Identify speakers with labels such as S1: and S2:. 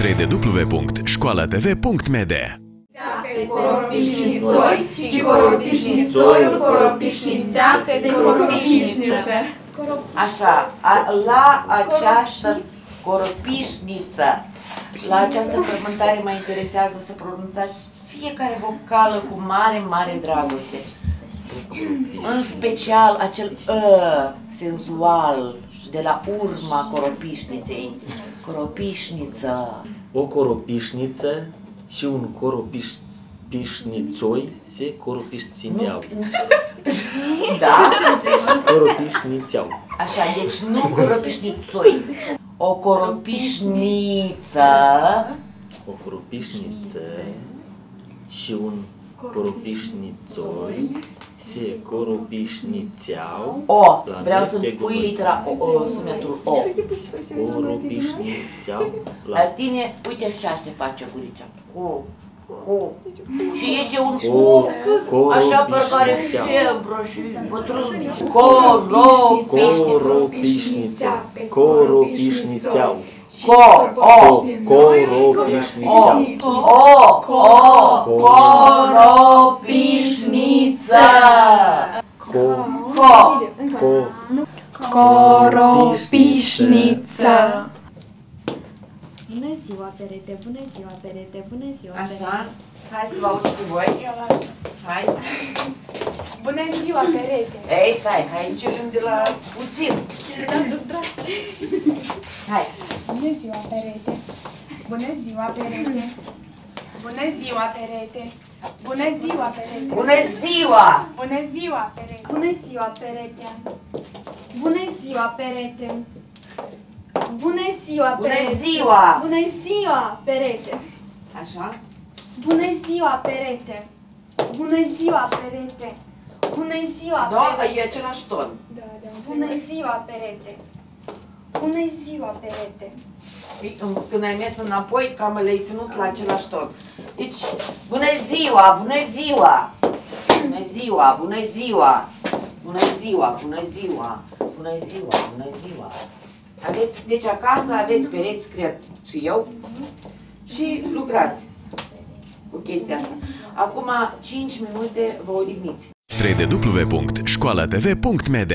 S1: www.școalatv.md
S2: Pe coropișnițoi, ci coropișnițoiul coropișnițea pe coropișniță.
S3: Așa, la această coropișniță, la această frământare mă interesează să pronunțați fiecare vocală cu mare, mare dragoste. În special acel senzual de la urma coropișniței. Coropișniță.
S4: O coropișniță și un coropișnițoi se coropișnițeau.
S3: Da?
S4: Coropișnițeau.
S3: Așa, deci nu coropișnițoi. O coropișniță.
S4: O coropișniță și un coropișnițoi se coropișnițeau.
S3: O,
S4: la
S3: vreau
S4: noi
S3: să-mi
S4: pe
S3: spui
S4: cuvânt.
S3: litera O, sunetul O.
S4: Coropișnițeau
S3: La tine, uite așa se face gurița. Cu. Și este un cu, așa parcă are febră și bătrâni.
S4: Coropișnițeau. Coropișnițeau.
S3: Coropișniță.
S2: Coropișniță.
S5: Bună ziua, perete, bună ziua, perete, bună ziua, perete.
S3: Așa, hai să vă aud cu voi. Hai.
S2: Bună ziua, perete.
S3: Ei, stai, hai începem de la puțin. Hai.
S2: Bună ziua, perete. Bună ziua, perete. Bună ziua, perete. Bună ziua, perete.
S3: Bună ziua!
S2: Bună ziua, perete.
S5: Bună ziua, perete. Bună ziua, perete. Bună ziua,
S3: Bună
S5: perete.
S3: ziua!
S5: Bună ziua, perete.
S3: Așa?
S5: Bună ziua, perete. Bună ziua, perete. Bună ziua,
S3: Da,
S5: perete.
S3: e același ton.
S5: Bună ziua, perete. Bună ziua, perete.
S3: Când ai mers înapoi, cam le-ai ținut la același ton. Deci, bună ziua, bună ziua! Bună ziua, bună ziua! Bună ziua, bună ziua! Bună ziua, bună ziua! Aveți, deci acasă aveți pereți, cred, și eu, și lucrați cu chestia asta. Acum 5 minute vă odihniți.
S1: www.școalatv.md